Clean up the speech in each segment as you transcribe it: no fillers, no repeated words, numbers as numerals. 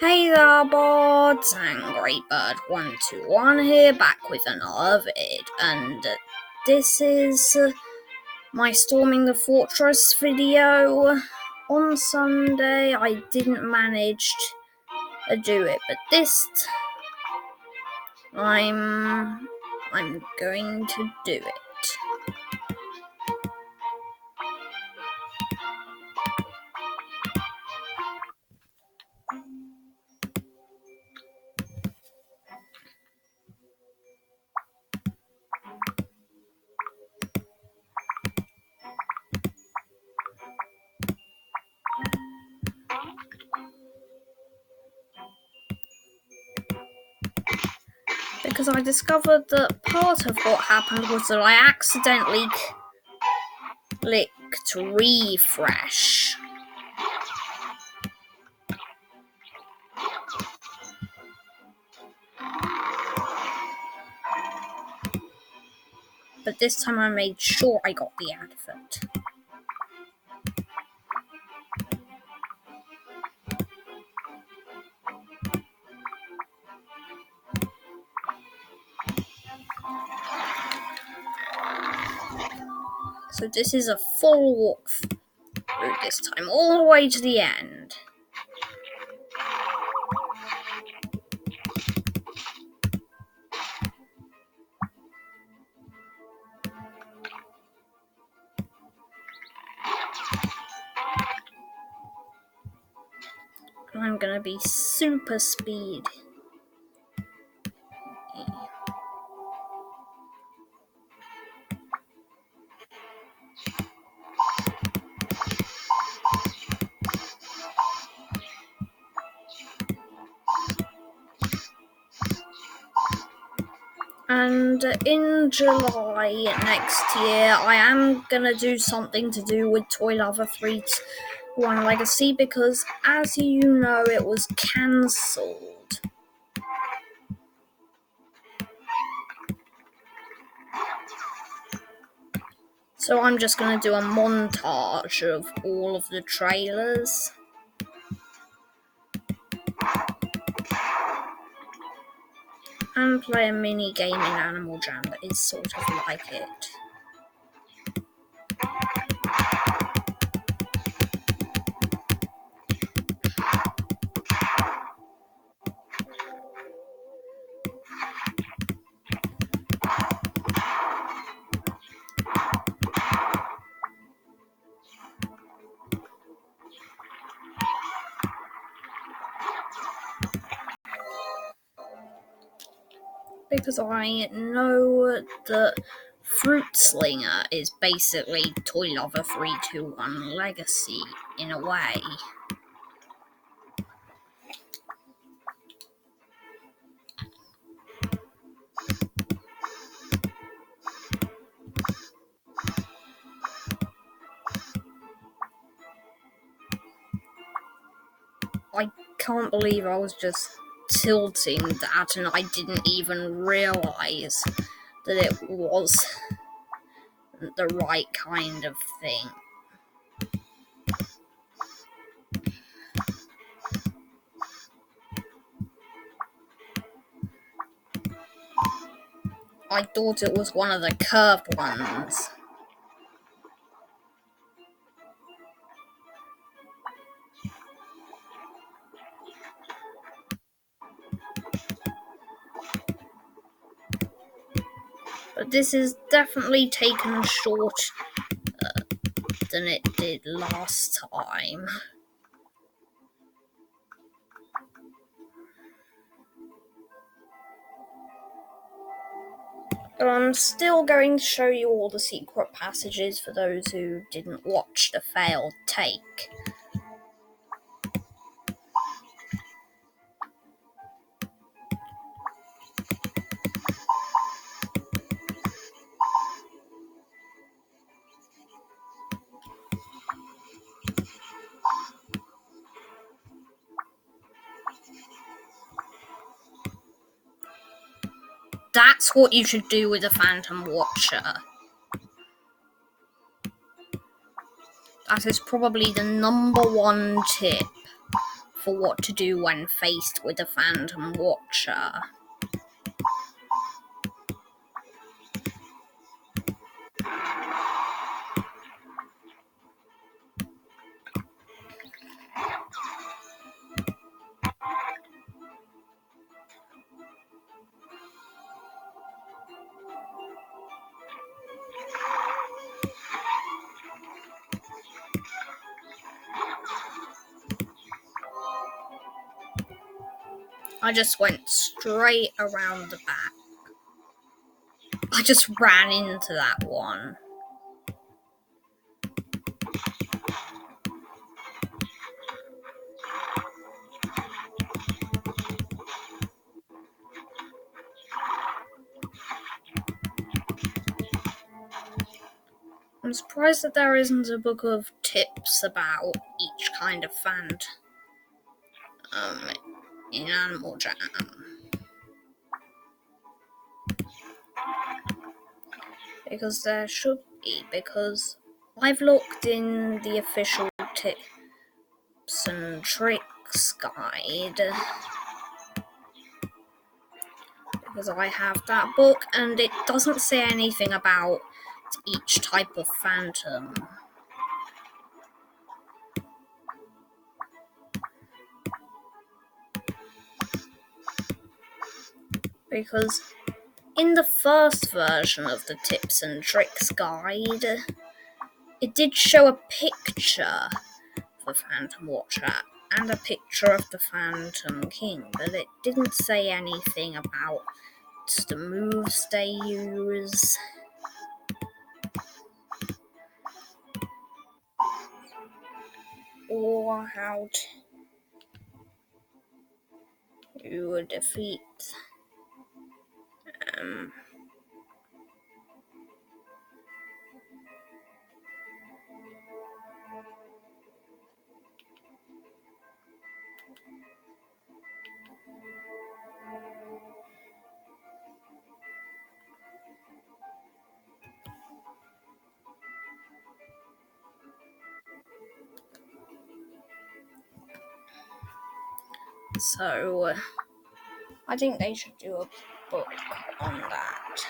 Hey there, bots, Angry Bird 121 here, back with another vid, and this is my Storming the Fortress video. On Sunday, I didn't manage to do it, but this time, I'm going to do it. Because I discovered that part of what happened was that I accidentally clicked refresh. But this time I made sure I got the advert. So this is a full walkthrough this time, all the way to the end. I'm gonna be super speed. And in July next year, I am gonna do something to do with Toy Lover 321 Legacy, because as you know, it was cancelled. So I'm just gonna do a montage of all of the trailers. And play a mini game in Animal Jam that is sort of like it. Because I know that Fruit Slinger is basically Toy Lover 321 Legacy in a way. I can't believe I was just tilting that and I didn't even realize that it was the right kind of thing. I thought it was one of the curved ones. But this is definitely taken short than it did last time. But I'm still going to show you all the secret passages for those who didn't watch the failed take. That's what you should do with a Phantom Watcher. That is probably the #1 tip for what to do when faced with a Phantom Watcher. I just went straight around the back. I just ran into that one. I'm surprised that there isn't a book of tips about each kind of Phantom in Animal Jam. Because there should be, because I've looked in the official tips and tricks guide, because I have that book and it doesn't say anything about each type of Phantom. Because in the first version of the Tips and Tricks guide, it did show a picture of the Phantom Watcher and a picture of the Phantom King, but it didn't say anything about the moves they use. Or how to defeat them. So, I think they should do a book on that.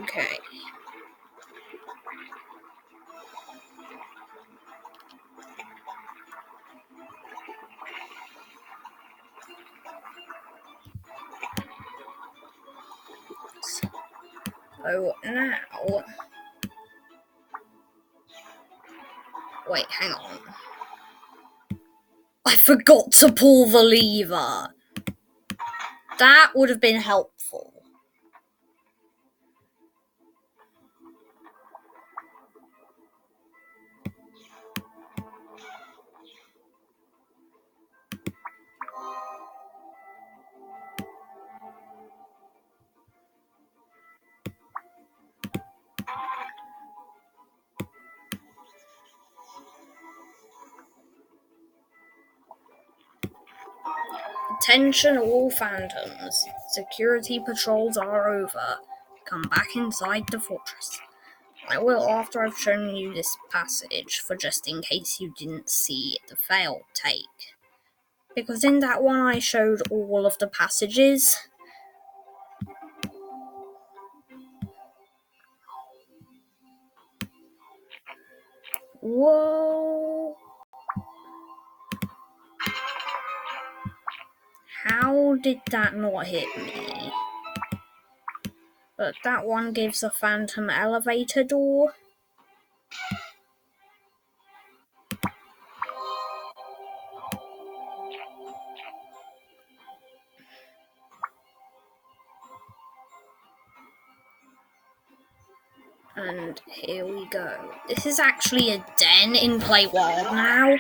Okay. So now, wait, hang on. I forgot to pull the lever. That would have been helpful. Attention all Phantoms. Security patrols are over. Come back inside the fortress. I will after I've shown you this passage, for just in case you didn't see the failed take. Because in that one I showed all of the passages. Whoa! How did that not hit me? But that one gives a Phantom elevator door. And here we go. This is actually a den in Play World now.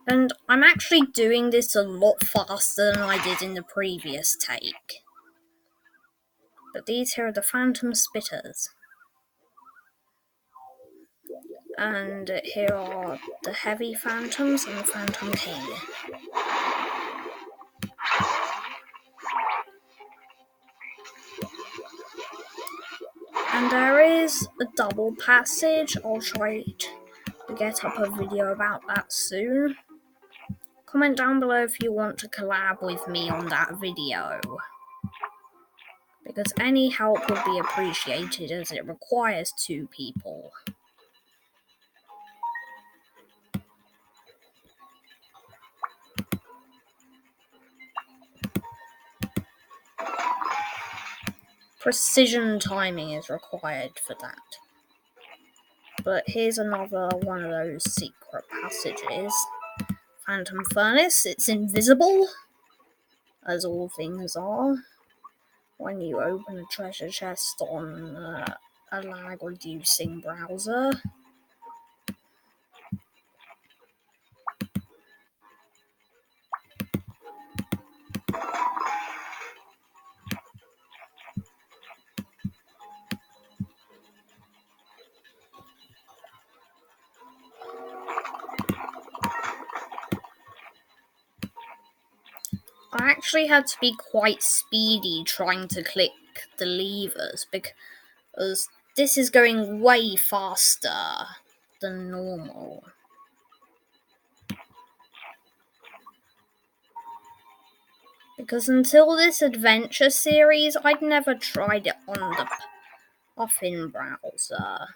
And I'm actually doing this a lot faster than I did in the previous take. But these here are the phantom spitters. And here are the heavy phantoms and the phantom key. And there is a double passage. I'll try to get up a video about that soon. Comment down below if you want to collab with me on that video, because any help would be appreciated as it requires 2 people. Precision timing is required for that. But here's another one of those secret passages. Phantom Furnace, it's invisible, as all things are. When you open a treasure chest on a lag-reducing browser. I actually had to be quite speedy trying to click the levers because this is going way faster than normal. Because until this adventure series, I'd never tried it on the Puffin browser.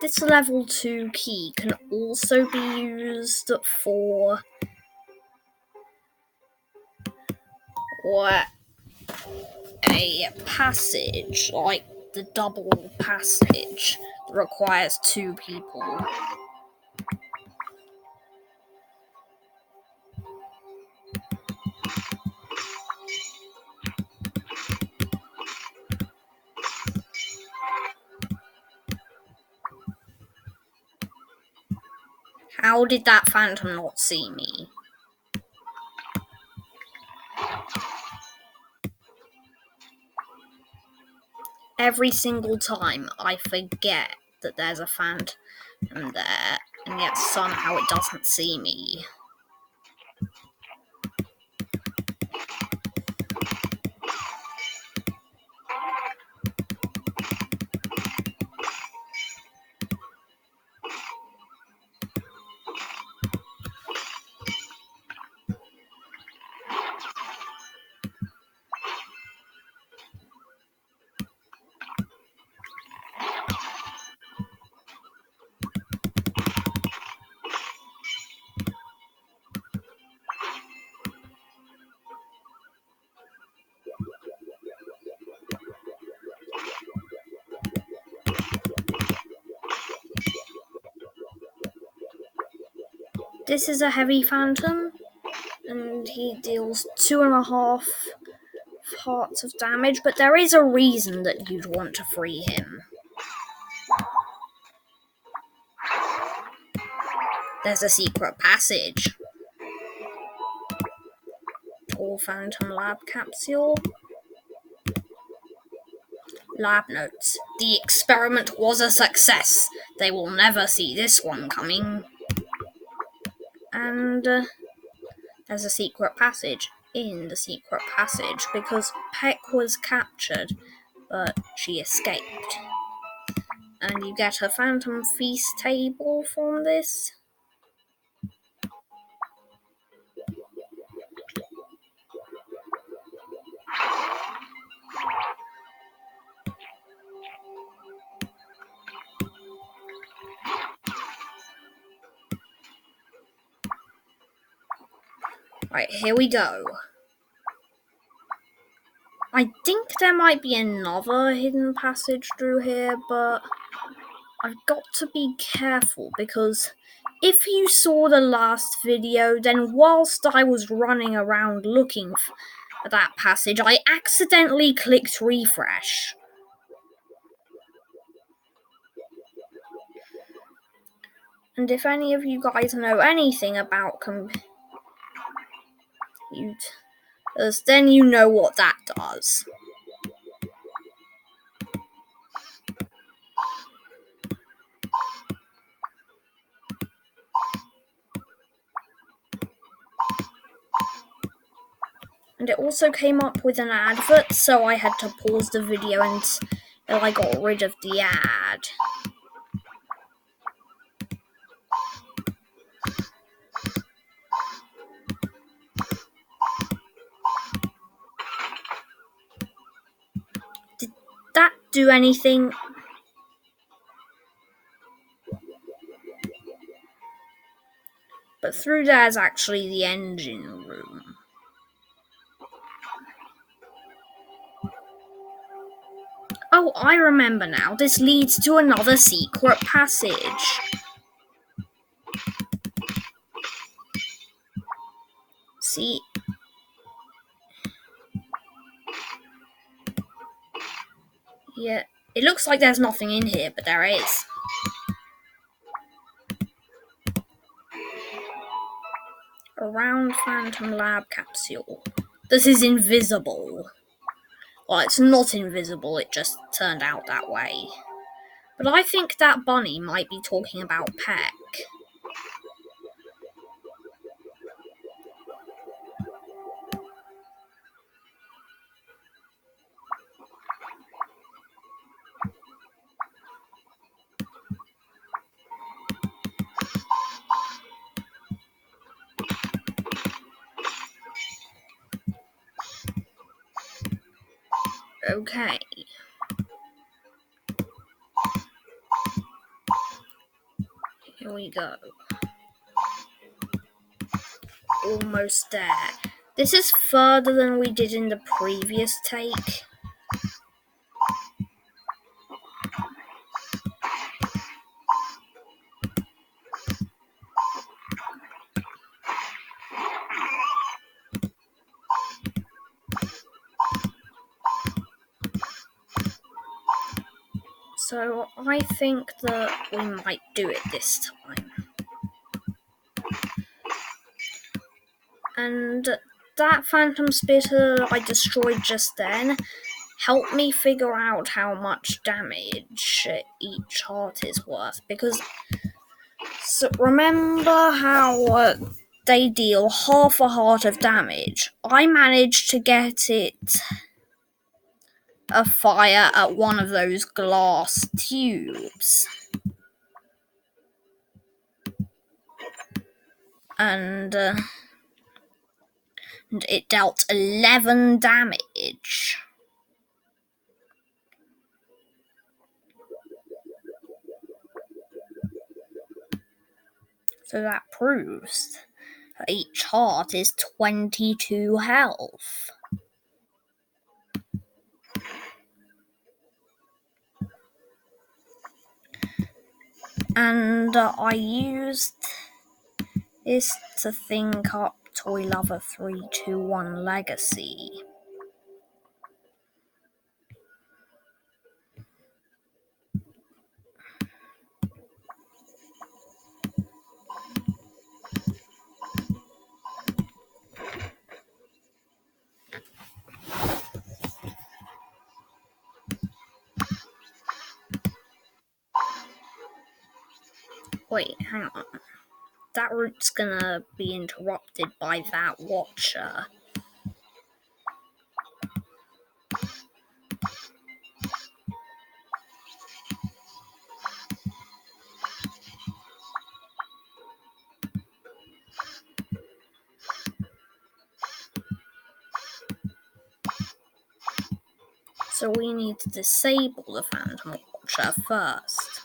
This level 2 key can also be used for a passage, like the double passage that requires 2 people. How did that phantom not see me? Every single time I forget that there's a phantom there, and yet somehow it doesn't see me. This is a heavy phantom, and he deals 2.5 parts of damage, but there is a reason that you'd want to free him. There's a secret passage. Tall Phantom Lab Capsule. Lab notes. The experiment was a success. They will never see this one coming. And there's a secret passage in the secret passage because Peck was captured, but she escaped. And you get a Phantom Feast table from this. Right, here we go. I think there might be another hidden passage through here, but I've got to be careful because if you saw the last video, then whilst I was running around looking for that passage, I accidentally clicked refresh. And if any of you guys know anything about computers, then you know what that does. And it also came up with an advert, so I had to pause the video until I got rid of the ad. Did that do anything? But through there's actually the engine room. Oh, I remember now. This leads to another secret passage. See? Yeah, it looks like there's nothing in here, but there is. A round phantom lab capsule. This is invisible. Well, it's not invisible, it just turned out that way. But I think that bunny might be talking about Peck. Okay. Here we go. Almost there. This is further than we did in the previous take. So I think that we might do it this time. And that phantom spitter I destroyed just then helped me figure out how much damage each heart is worth. Because remember how they deal half a heart of damage? I managed to get it a fire at one of those glass tubes. And it dealt 11 damage. So that proves that each heart is 22 health. And I used this to think up Toy Lover 321 Legacy. Wait, hang on. That route's gonna be interrupted by that watcher. So we need to disable the Phantom Watcher first.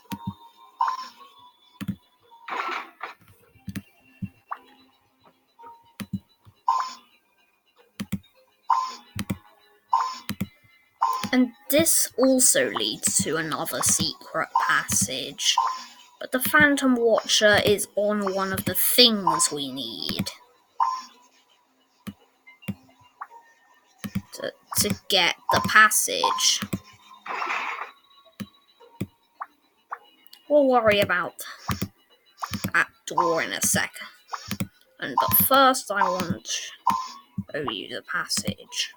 And this also leads to another secret passage. But the Phantom Watcher is on one of the things we need to get the passage. We'll worry about that door in a second. But first I want to show you the passage.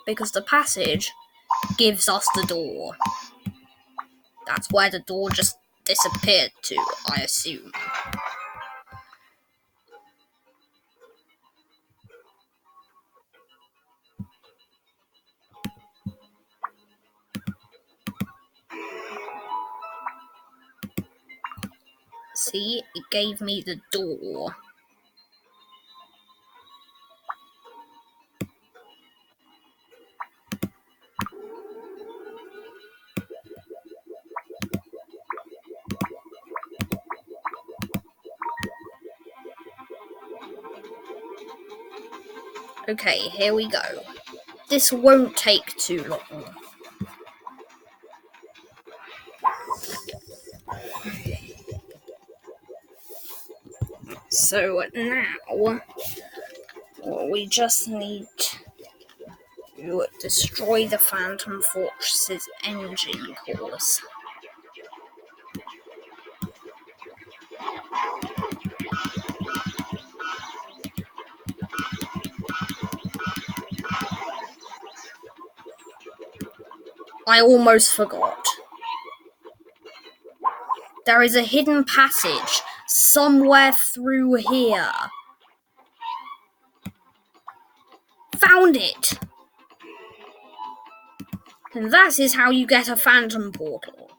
Because the passage gives us the door. That's where the door just disappeared to, I assume. See, it gave me the door. Okay, here we go. This won't take too long. So now, we just need to destroy the Phantom Fortress's engine cores. I almost forgot. There is a hidden passage somewhere through here. Found it! And that is how you get a Phantom Portal.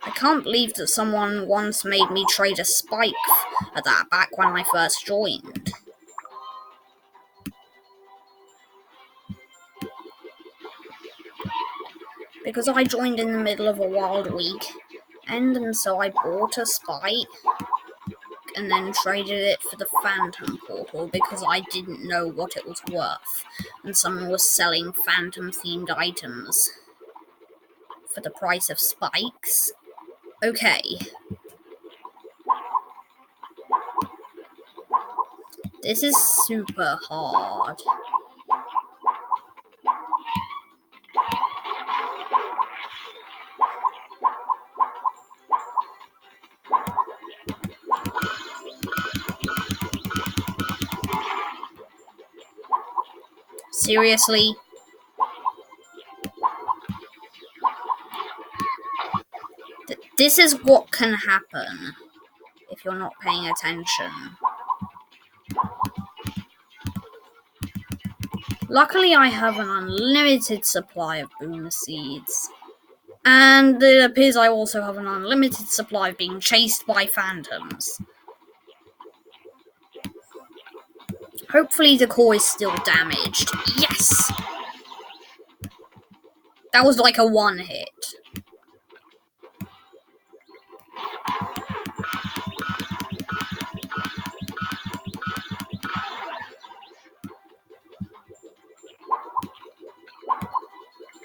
I can't believe that someone once made me trade a spike at that back when I first joined. Because I joined in the middle of a wild weekend, and so I bought a spike and then traded it for the Phantom Portal because I didn't know what it was worth, and someone was selling Phantom themed items for the price of spikes. Okay. This is super hard. Seriously? This is what can happen if you're not paying attention. Luckily, I have an unlimited supply of boom seeds. And it appears I also have an unlimited supply of being chased by phantoms. Hopefully the core is still damaged. Yes! That was like a one hit.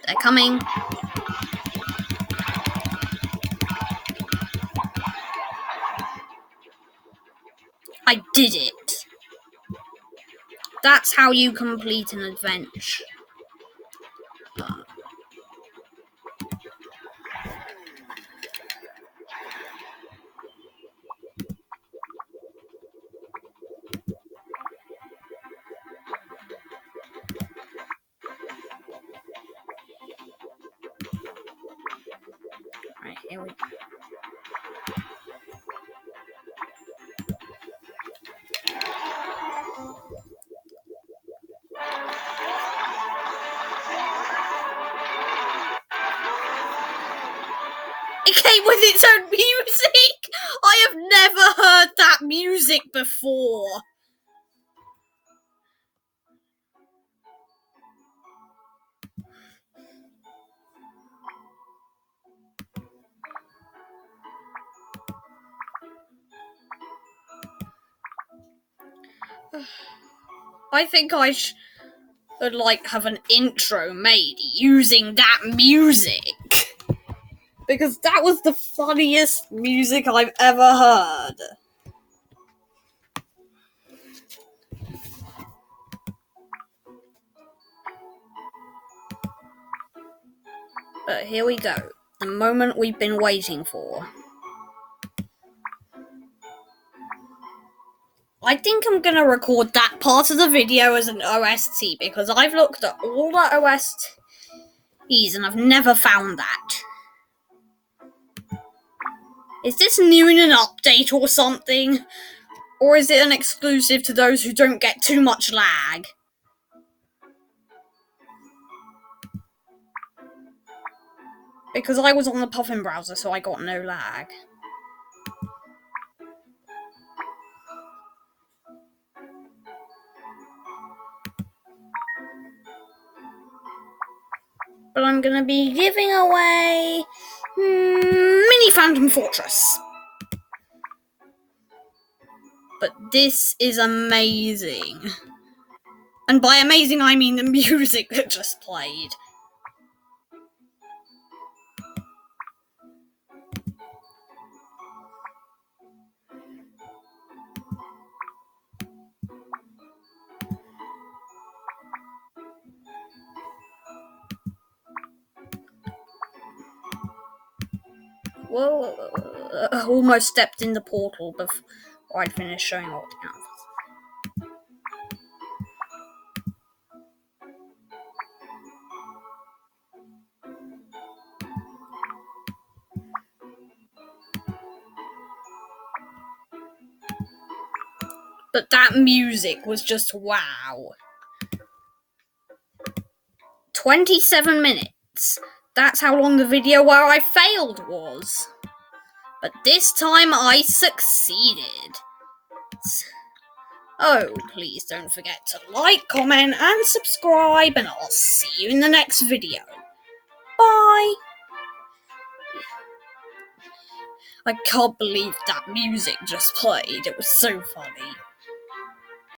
They're coming. I did it. That's how you complete an adventure. Alright, here we go. It came with its own music! I have never heard that music before! I think I should have an intro made using that music. Because that was the funniest music I've ever heard. But here we go. The moment we've been waiting for. I think I'm gonna record that part of the video as an OST because I've looked at all the OSTs and I've never found that. Is this new in an update or something? Or is it an exclusive to those who don't get too much lag? Because I was on the Puffin browser, so I got no lag. But I'm gonna be giving away Mini Phantom Fortress. But this is amazing. And by amazing, I mean the music that just played. Whoa, I almost stepped in the portal before I'd finished showing all the outfits. But that music was just wow. 27 minutes. That's how long the video where I failed was. But this time I succeeded. Oh, please don't forget to like, comment, and subscribe, and I'll see you in the next video. Bye! I can't believe that music just played. It was so funny.